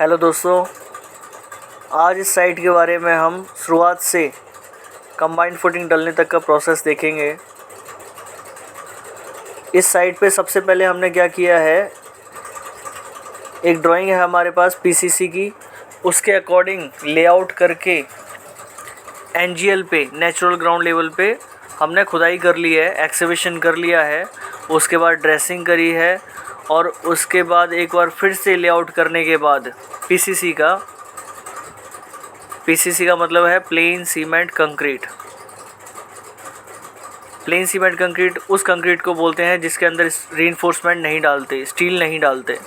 Hello दोस्तों, आज इस साइट के बारे में हम शुरुआत से कंबाइंड फुटिंग डलने तक का प्रोसेस देखेंगे। इस साइट पे सबसे पहले हमने क्या किया है, एक ड्राइंग है हमारे पास पीसीसी की, उसके अकॉर्डिंग लेआउट करके एनजीएल पे नेचुरल ग्राउंड लेवल पे हमने खुदाई कर ली है, एक्सकवेशन कर लिया है, उसके बाद ड्रेसिंग करी है और उसके बाद एक बार फिर से लेआउट करने के बाद पीसीसी का मतलब है plane cement concrete. Plane cement concrete उस कंक्रीट को बोलते हैं जिसके अंदर रीइंफोर्समेंट नहीं डालते, स्टील नहीं डालते।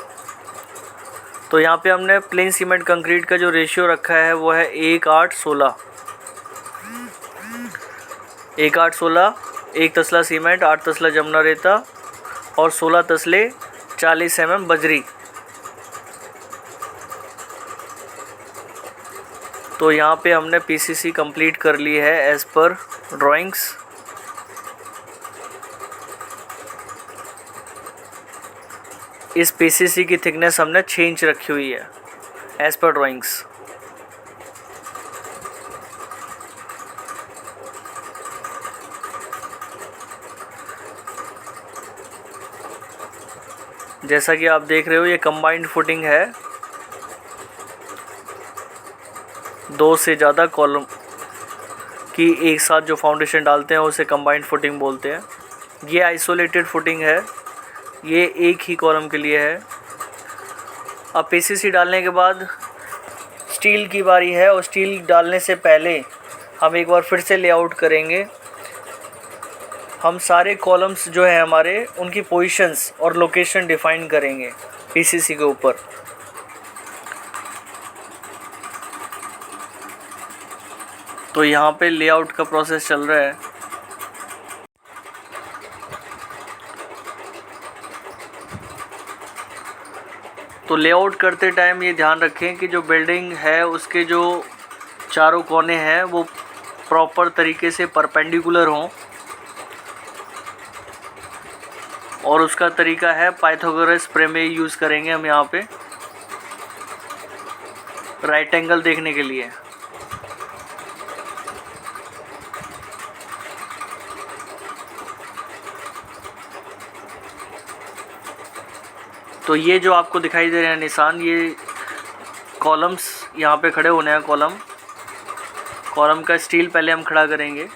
तो यहाँ पे हमने प्लेन सीमेंट कंक्रीट का जो रेशियो रखा है वो है 1:8:16। 1:8:16, 1 तसला सीमेंट, 8 तसला जमुना रेता और 16 तसले 40 mm बजरी। तो यहाँ पे हमने पीसीसी कंप्लीट कर ली है एज़ पर ड्राइंग्स। इस पीसीसी की थिकनेस हमने 6 इंच रखी हुई है एज़ पर ड्राइंग्स। जैसा कि आप देख रहे हो, ये कंबाइंड फुटिंग है। 2 से ज़्यादा कॉलम की एक साथ जो फाउंडेशन डालते हैं उसे कंबाइंड फुटिंग बोलते हैं। ये आइसोलेटेड फुटिंग है, ये एक ही कॉलम के लिए है। अब पीसीसी डालने के बाद स्टील की बारी है और स्टील डालने से पहले हम एक बार फिर से लेआउट करेंगे। हम सारे कॉलम्स जो है हमारे, उनकी पोजीशंस और लोकेशन डिफाइन करेंगे पीसीसी के ऊपर। तो यहाँ पे लेआउट का प्रोसेस चल रहा है। तो लेआउट करते टाइम ये ध्यान रखें कि जो बिल्डिंग है उसके जो चारों कोने हैं वो प्रॉपर तरीके से परपेंडिकुलर हों, और उसका तरीका है पाइथागोरस प्रमेय यूज़ करेंगे हम यहाँ पे राइट एंगल देखने के लिए। तो ये जो आपको दिखाई दे रहे हैं निशान, ये कॉलम्स यहाँ पे खड़े होने हैं। कॉलम का स्टील पहले हम खड़ा करेंगे।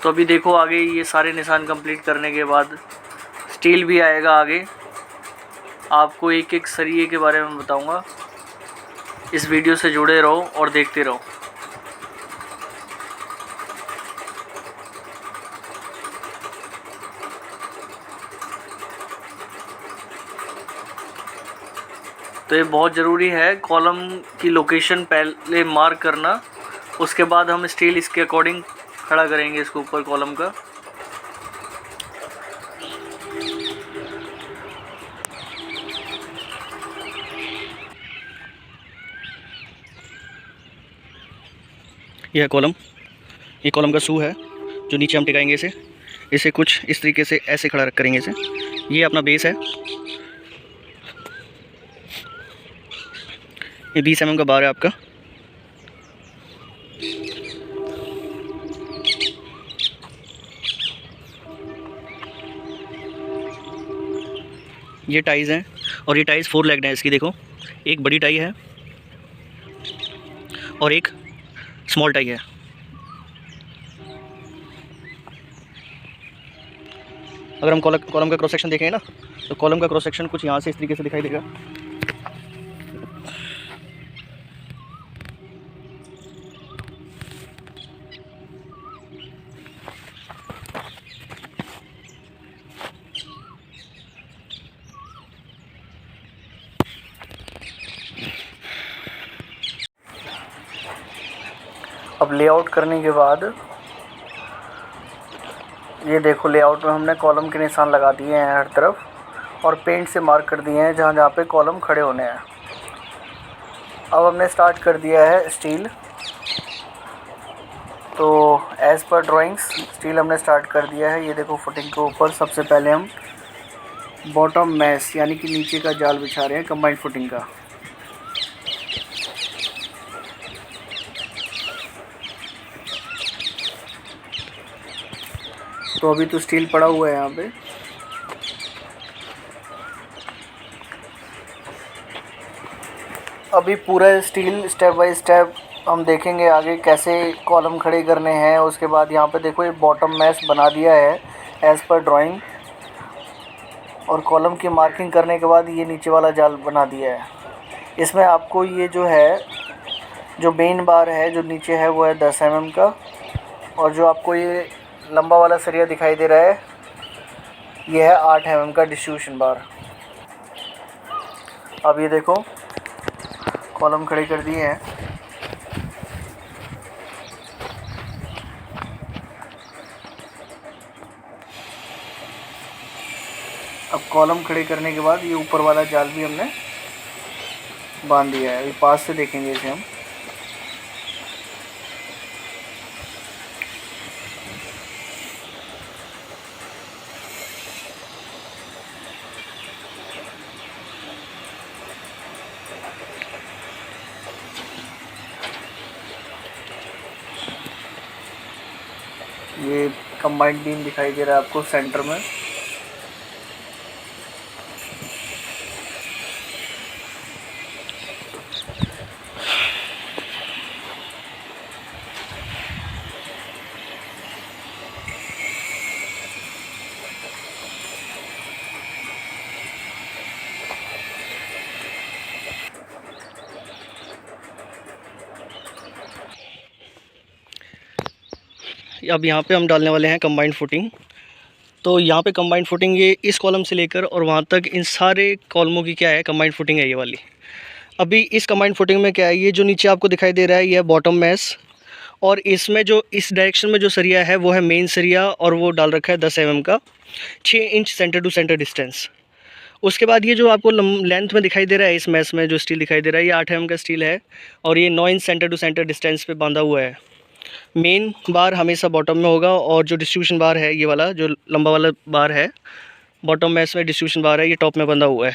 तो अभी देखो, आगे ये सारे निशान कंप्लीट करने के बाद स्टील भी आएगा। आगे आपको एक एक सरिये के बारे में बताऊंगा। इस वीडियो से जुड़े रहो और देखते रहो। तो ये बहुत ज़रूरी है कॉलम की लोकेशन पहले मार्क करना, उसके बाद हम स्टील इसके अकॉर्डिंग खड़ा करेंगे इसके ऊपर कॉलम का। यह कॉलम, ये कॉलम का शू है जो नीचे हम टिकाएंगे इसे कुछ इस तरीके से ऐसे खड़ा करेंगे इसे। ये अपना बेस है, ये 20 mm का बार है आपका। ये टाइज हैं और ये टाइज 4 लेग्ड है इसकी। देखो, एक बड़ी टाई है और एक स्मॉल टाई है। अगर हम कॉलम का क्रॉस सेक्शन देखें ना, तो कॉलम का क्रॉस सेक्शन कुछ यहाँ से इस तरीके से दिखाई देगा। अब लेआउट करने के बाद ये देखो, लेआउट में हमने कॉलम के निशान लगा दिए हैं हर तरफ और पेंट से मार्क कर दिए हैं जहाँ जहाँ पे कॉलम खड़े होने हैं। अब हमने स्टार्ट कर दिया है स्टील। तो एज़ पर ड्राइंग्स स्टील हमने स्टार्ट कर दिया है। ये देखो, फुटिंग के ऊपर सबसे पहले हम बॉटम मैश यानी कि नीचे का जाल बिछा रहे हैं कंबाइंड फुटिंग का। तो अभी तो स्टील पड़ा हुआ है यहाँ पे। अभी पूरा स्टील स्टेप बाय स्टेप हम देखेंगे आगे कैसे कॉलम खड़े करने हैं। उसके बाद यहाँ पे देखो ये बॉटम मैश बना दिया है एज़ पर ड्राइंग, और कॉलम की मार्किंग करने के बाद ये नीचे वाला जाल बना दिया है। इसमें आपको ये जो है, जो मेन बार है जो नीचे है वो है 10 mm का, और जो आपको ये लंबा वाला सरिया दिखाई दे रहा है ये है 8 mm का डिस्ट्रीब्यूशन बार। अब ये देखो कॉलम खड़े कर दिए हैं। अब कॉलम खड़े करने के बाद ये ऊपर वाला जाल भी हमने बांध दिया है। अभी पास से देखेंगे इसे हम। ये कंबाइंड बीम दिखाई दे रहा है आपको सेंटर में। अब यहाँ पे हम डालने वाले हैं कंबाइंड फुटिंग। तो यहाँ पे कंबाइंड फुटिंग ये इस कॉलम से लेकर और वहाँ तक इन सारे कॉलमों की क्या है, कंबाइंड फुटिंग है ये वाली। अभी इस कंबाइंड फुटिंग में क्या है, ये जो नीचे आपको दिखाई दे रहा है ये है बॉटम मैश, और इसमें जो इस डायरेक्शन में जो सरिया है वो है मेन सरिया, और वो डाल रखा है 10 mm का, 6 inch centre to centre distance. उसके बाद ये जो आपको लेंथ में दिखाई दे रहा है, इस मैश में जो स्टील दिखाई दे रहा है ये 8 mm का स्टील है, और ये 9 inch centre to centre distance पे बांधा हुआ है। मेन बार हमेशा बॉटम में होगा, और जो डिस्ट्रीब्यूशन बार है ये वाला जो लंबा वाला बार है बॉटम मैश में डिस्ट्रीब्यूशन बार है, ये टॉप में बंधा हुआ है।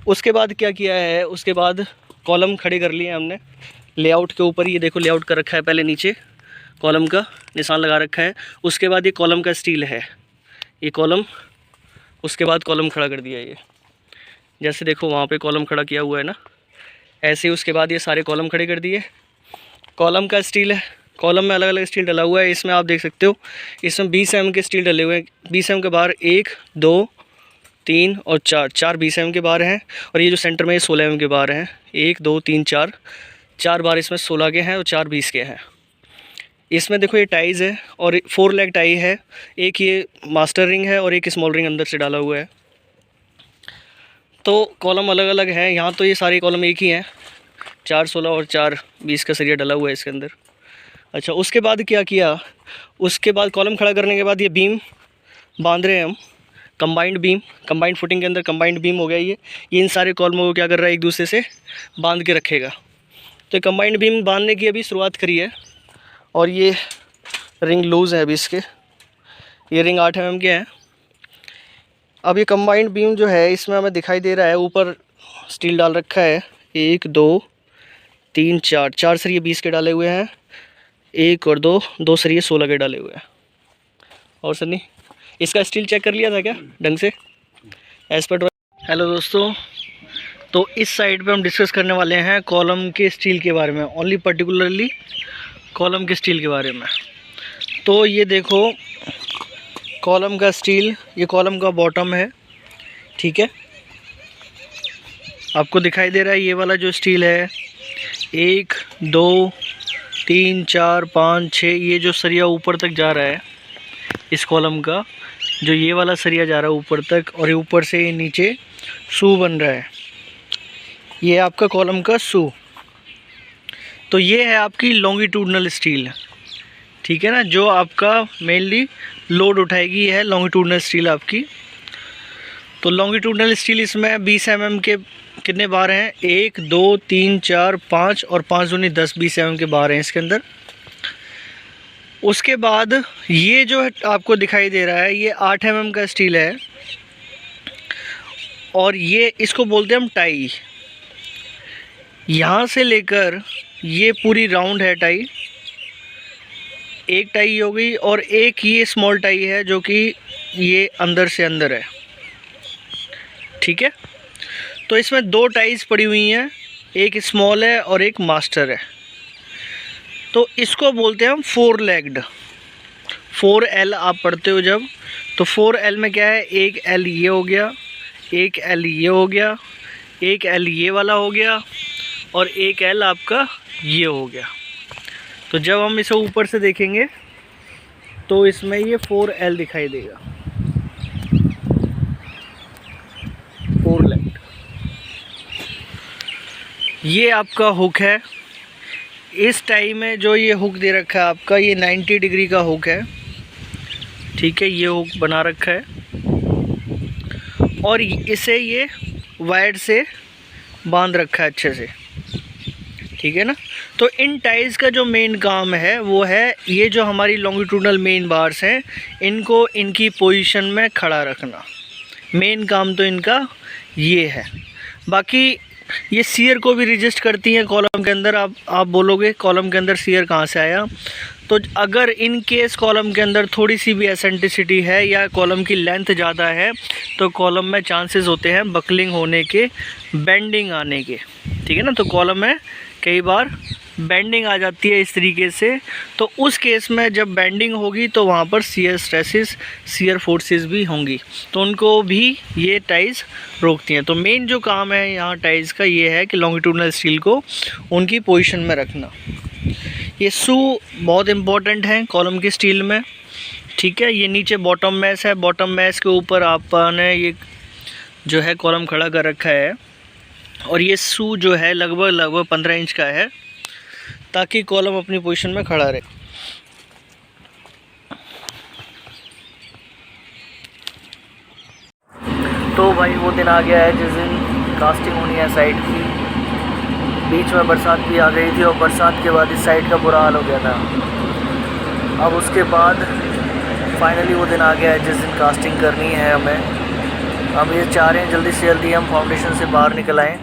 उसके बाद क्या किया है, उसके बाद कॉलम खड़े कर लिए हमने लेआउट के ऊपर। ये देखो लेआउट कर रखा है, पहले नीचे कॉलम का निशान लगा रखा है। उसके बाद ये कॉलम का स्टील है, ये कॉलम, उसके बाद कॉलम खड़ा कर दिया। ये जैसे देखो वहाँ पे कॉलम खड़ा किया हुआ है ना, ऐसे ही उसके बाद ये सारे कॉलम खड़े कर दिए। कॉलम का स्टील है, कॉलम में अलग अलग स्टील डला हुआ है। इसमें आप देख सकते हो इसमें 20 mm के स्टील डले हुए हैं। 20 mm के बार 1 2 3 और 4 20 mm के बार हैं, और ये जो सेंटर में ये 16 mm के बार हैं। 1 2 3 4 बार इसमें 16 के हैं और 4 20 के हैं। इसमें देखो ये टाइज़ है, और 4 लेग टाई है। एक ये मास्टर रिंग है और एक स्मॉल रिंग अंदर से डाला हुआ है। तो कॉलम अलग अलग हैं। यहाँ तो ये सारे कॉलम एक ही हैं, 4 16 और 4 20 का सरिया डला हुआ है इसके अंदर। अच्छा, उसके बाद क्या किया, उसके बाद कॉलम खड़ा करने के बाद ये बीम बांध रहे हैं हम, कंबाइंड बीम। कंबाइंड फुटिंग के अंदर कंबाइंड बीम हो गया ये इन सारे कॉलमों को क्या कर रहा है, एक दूसरे से बांध के रखेगा। तो कंबाइंड बीम बांधने की अभी शुरुआत करी है, और ये रिंग लूज़ है अभी इसके, ये रिंग 8 mm के हैं। अब ये कंबाइंड बीम जो है इसमें हमें दिखाई दे रहा है ऊपर स्टील डाल रखा है, 1 2 3 4 सरिये 20 के डाले हुए हैं, 1 और 2 सरिये 16 के डाले हुए हैं। और सर नहीं, इसका स्टील चेक कर लिया था क्या ढंग से एज पर? हेलो दोस्तों, तो इस साइड पे हम डिस्कस करने वाले हैं कॉलम के स्टील के बारे में, ओनली पर्टिकुलरली कॉलम के स्टील के बारे में। तो ये देखो कॉलम का स्टील, ये कॉलम का बॉटम है, ठीक है। आपको दिखाई दे रहा है ये वाला जो स्टील है, 1 2 3 4 5 6, ये जो सरिया ऊपर तक जा रहा है इस कॉलम का, जो ये वाला सरिया जा रहा है ऊपर तक, और ये ऊपर से नीचे शू बन रहा है, ये आपका कॉलम का शू। तो ये है आपकी लॉन्गिट्यूडनल स्टील, ठीक है ना, जो आपका मेनली लोड उठाएगी है लॉन्गिट्यूडनल स्टील आपकी। तो लॉन्गिट्यूडनल स्टील इसमें 20 mm के कितने बार हैं, 1 2 3 4 5 और 5 दूनी 10, 20 mm के बार हैं इसके अंदर। उसके बाद ये जो आपको दिखाई दे रहा है ये 8 mm का स्टील है, और ये इसको बोलते हैं हम टाई। यहाँ से लेकर ये पूरी राउंड है टाई, एक टाई हो गई और एक ये स्मॉल टाई है जो कि ये अंदर से अंदर है, ठीक है। तो इसमें 2 टाइज पड़ी हुई हैं, एक स्मॉल है और एक मास्टर है। तो इसको बोलते हैं हम 4 लेग्ड। 4L आप पढ़ते हो जब, तो 4L में क्या है, एक L ये हो गया, एक L ये हो गया, एक L ये वाला हो गया और एक L आपका ये हो गया। तो जब हम इसे ऊपर से देखेंगे तो इसमें ये 4L दिखाई देगा, 4 लेग। ये आपका हुक है। इस टाई में जो ये हुक दे रखा है आपका, ये 90 डिग्री का हुक है, ठीक है। ये हुक बना रखा है और इसे ये वायर से बांध रखा है अच्छे से, ठीक है ना। तो इन टाइज का जो मेन काम है वो है ये जो हमारी लॉन्गिट्यूडनल मेन बार्स हैं, इनको इनकी पोजीशन में खड़ा रखना। मेन काम तो इनका ये है। बाकी ये शियर को भी रजिस्ट करती हैं कॉलम के अंदर। आप बोलोगे कॉलम के अंदर शियर कहाँ से आया, तो अगर इन केस कॉलम के अंदर थोड़ी सी भी एसेंट्रिसिटी है या कॉलम की लेंथ ज़्यादा है तो कॉलम में चांसेस होते हैं बकलिंग होने के, बेंडिंग आने के, ठीक है ना। तो कॉलम में कई बार बेंडिंग आ जाती है इस तरीके से। तो उस केस में जब बेंडिंग होगी तो वहाँ पर शियर स्ट्रेसेस, शियर फोर्सेस भी होंगी, तो उनको भी ये टाइज रोकती हैं। तो मेन जो काम है यहाँ टाइज का ये है कि लॉन्गिट्यूडनल स्टील को उनकी पोजीशन में रखना। ये शू बहुत इम्पोर्टेंट है कॉलम की स्टील में, ठीक है। ये नीचे बॉटम मैश है, बॉटम मैश के ऊपर आपने ये जो है कॉलम खड़ा कर रखा है और ये शू जो है लगभग 15 इंच का है ताकि कॉलम अपनी पोजीशन में खड़ा रहे। तो भाई वो दिन आ गया है जिस दिन कास्टिंग होनी है साइड की। बीच में बरसात भी आ गई थी और बरसात के बाद इस साइड का बुरा हाल हो गया था। अब उसके बाद फाइनली वो दिन आ गया है जिस दिन कास्टिंग करनी है हमें। हम ये चाह रहे हैं जल्दी से जल्दी हम फाउंडेशन से बाहर निकल आएँ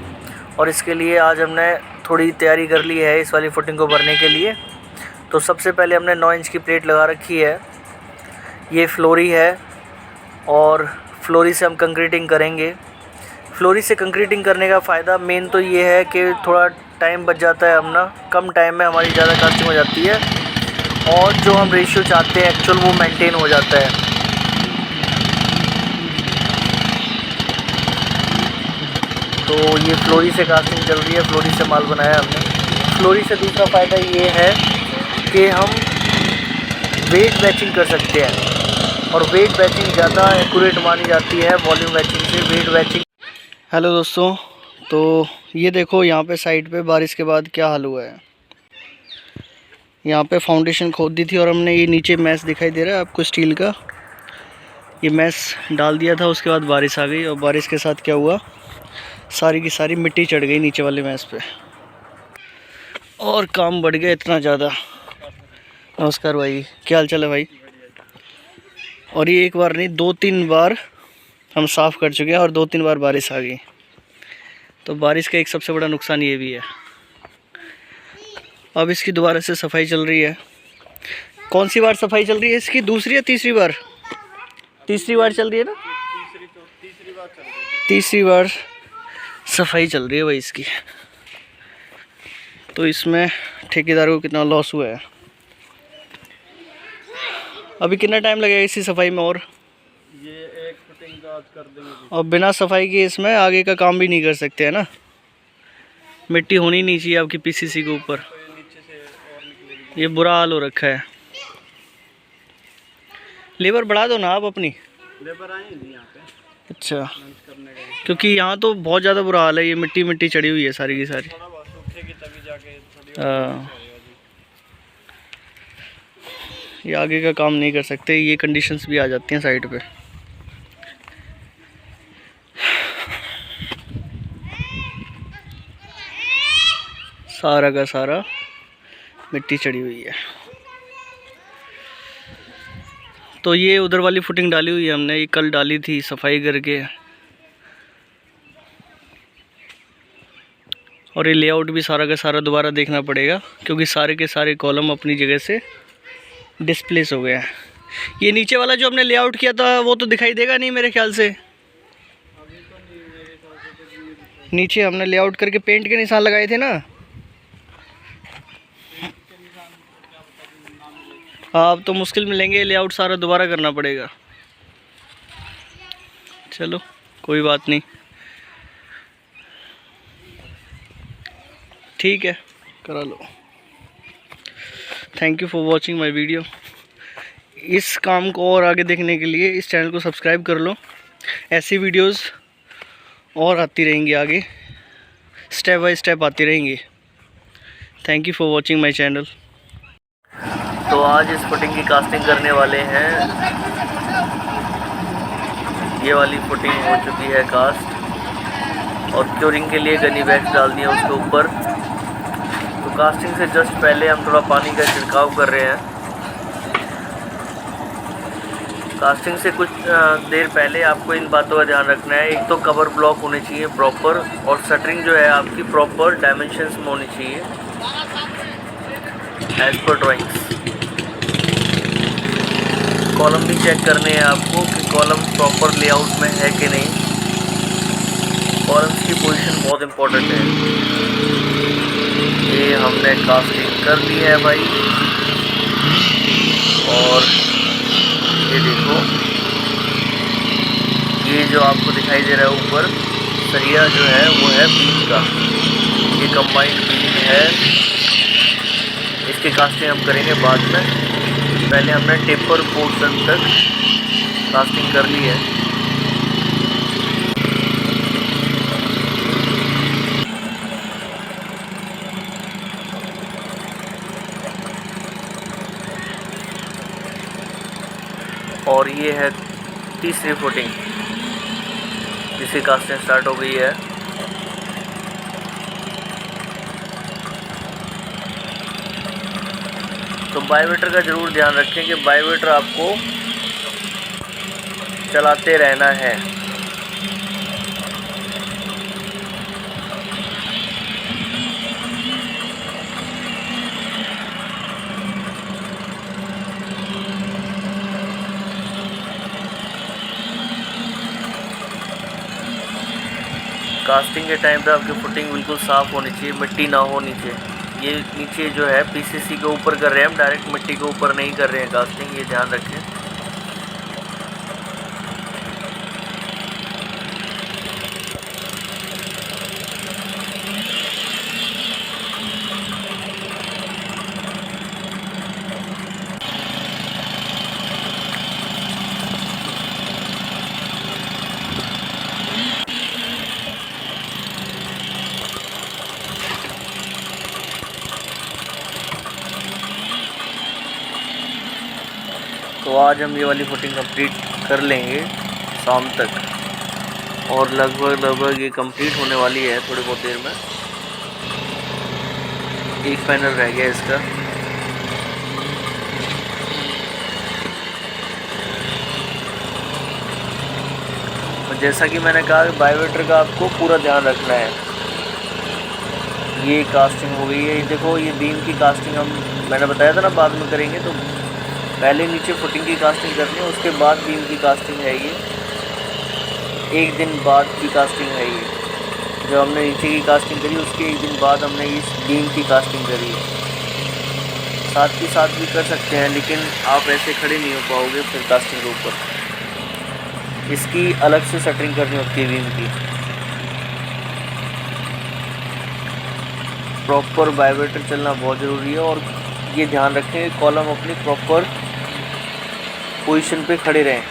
और इसके लिए आज हमने थोड़ी तैयारी कर ली है इस वाली फुटिंग को भरने के लिए। तो सबसे पहले हमने 9 इंच की प्लेट लगा रखी है, ये फ्लोरी है और फ्लोरी से हम कंक्रीटिंग करेंगे। फ्लोरी से कंक्रीटिंग करने का फ़ायदा मेन तो ये है कि थोड़ा टाइम बच जाता है अपना, कम टाइम में हमारी ज़्यादा कास्टिंग हो जाती है और जो हम रेशियो चाहते हैं एक्चुअल वो मेंटेन हो जाता है। तो ये फ्लोरी से कास्टिंग चल रही है, फ्लोरी से माल बनाया हमने। फ्लोरी से दूसरा फ़ायदा ये है कि हम वेट बैचिंग कर सकते हैं और वेट बैचिंग ज़्यादा एक्यूरेट मानी जाती है वॉल्यूम बैचिंग से। Weight batching. हेलो दोस्तों, तो ये देखो यहाँ पे साइड पे बारिश के बाद क्या हाल हुआ है। यहाँ पे फाउंडेशन खोद दी थी और हमने ये नीचे मैश दिखाई दे रहा है आपको स्टील का, ये मैश डाल दिया था। उसके बाद बारिश आ गई और बारिश के साथ क्या हुआ, सारी की सारी मिट्टी चढ़ गई नीचे वाले मैश पे और काम बढ़ गया इतना ज़्यादा। नमस्कार भाई, क्या हाल चाल है भाई। और ये एक बार नहीं 2-3 बार हम साफ़ कर चुके हैं और 2-3 बार बारिश आ गई। तो बारिश का एक सबसे बड़ा नुकसान ये भी है। अब इसकी दोबारा से सफाई चल रही है। कौन सी बार सफाई चल रही है इसकी, दूसरी या तीसरी बार? तीसरी बार चल रही है ना, तीसरी बार सफाई चल रही है भाई इसकी। तो इसमें ठेकेदार को कितना लॉस हुआ है। अभी कितना टाइम लगेगा इसी सफाई में? और ये एक फिटिंग का आज कर देंगे। और बिना सफाई के इसमें आगे का काम भी नहीं कर सकते है ना। मिट्टी होनी नहीं चाहिए आपकी पीसीसी के ऊपर। तो नीचे से और निकलेगी। ये बुरा हाल हो रखा है। लेबर बढ़ा दो ना आप अपनी। लेबर आए नहीं यहाँ पे अच्छा, लंच करने गए। क्योंकि यहाँ तो बहुत ज़्यादा बुरा हाल है। ये मिट्टी मिट्टी चढ़ी हुई है सारी की सारी। थोड़ा बहुत सूखेगी तभी जाके थोड़ी हाँ, ये आगे का काम नहीं कर सकते, ये कंडीशंस भी आ जाती हैं साइड पे। सारा का सारा मिट्टी चढ़ी हुई है। तो ये उधर वाली फुटिंग डाली हुई है हमने, ये कल डाली थी सफाई करके। और ये लेआउट भी सारा का सारा दोबारा देखना पड़ेगा क्योंकि सारे के सारे कॉलम अपनी जगह से डिस्प्लेस हो गया है। ये नीचे वाला जो हमने लेआउट किया था वो तो दिखाई देगा नहीं मेरे ख्याल से। नीचे हमने लेआउट करके पेंट के निशान लगाए थे ना। हाँ, अब तो मुश्किल मिलेंगे, लेआउट सारा दोबारा करना पड़ेगा। चलो कोई बात नहीं, ठीक है, करा लो। Thank you for watching my video. इस काम को और आगे देखने के लिए इस चैनल को सब्सक्राइब कर लो। ऐसी वीडियोस और आती रहेंगी आगे, स्टेप बाय स्टेप आती रहेंगी। Thank you for watching my channel. तो आज इस फुटिंग की कास्टिंग करने वाले हैं। ये वाली फुटिंग हो चुकी है कास्ट, और क्योरिंग के लिए गनी बैग्स डाल दिए उसके ऊपर। तो कास्टिंग से जस्ट पहले हम थोड़ा पानी का छिड़काव कर रहे हैं। कास्टिंग से कुछ देर पहले आपको इन बातों का ध्यान रखना है। एक तो कवर ब्लॉक होने चाहिए प्रॉपर, और शटरिंग जो है आपकी प्रॉपर डायमेंशंस में होनी चाहिए एज पर ड्राइंग्स। कॉलम भी चेक करने हैं आपको कि कॉलम प्रॉपर लेआउट में है कि नहीं। कॉलम्स की पोजीशन बहुत इम्पोर्टेंट है। ये हमने कास्टिंग कर दी है भाई, और ये देखो, ये जो आपको दिखाई दे रहा है ऊपर सरिया जो है वो है बीम का। ये कंबाइंड बीम है, इसकी कास्टिंग हम करेंगे बाद में। पहले हमने टेपर पोर्शन तक कास्टिंग कर ली है। और ये है तीसरी फुटिंग, जिसकी कास्टिंग स्टार्ट हो गई है। तो बायोमीटर का ज़रूर ध्यान रखें कि बायोमीटर आपको चलाते रहना है। कास्टिंग के टाइम पे आपकी फुटिंग बिल्कुल साफ़ होनी चाहिए, मिट्टी ना हो नीचे। ये नीचे जो है पीसीसी के ऊपर कर रहे हैं हम, डायरेक्ट मिट्टी के ऊपर नहीं कर रहे हैं कास्टिंग, ये ध्यान रखें। तो आज हम ये वाली फुटिंग कंप्लीट कर लेंगे शाम तक, और लगभग ये कंप्लीट होने वाली है थोड़ी बहुत देर में। एक पैनल रह गया इसका। और जैसा कि मैंने कहा, बायोमीटर का आपको पूरा ध्यान रखना है। ये कास्टिंग हो गई है, ये देखो, ये बीम की कास्टिंग हम मैंने बताया था ना बाद में करेंगे। तो पहले नीचे फुटिंग की कास्टिंग करनी है, उसके बाद बीम की कास्टिंग है। ये एक दिन बाद की कास्टिंग है। ये जो हमने नीचे की कास्टिंग करी उसके एक दिन बाद हमने इस बीम की कास्टिंग करी है। साथ ही साथ भी कर सकते हैं, लेकिन आप ऐसे खड़े नहीं हो पाओगे फिर कास्टिंग के ऊपर। इसकी अलग से शटरिंग करनी होती है बीम की। प्रॉपर बायोमीटर चलना बहुत ज़रूरी है, और ये ध्यान रखें कॉलम अपनी प्रॉपर पोजीशन पे खड़े रहें,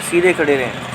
सीधे खड़े रहें।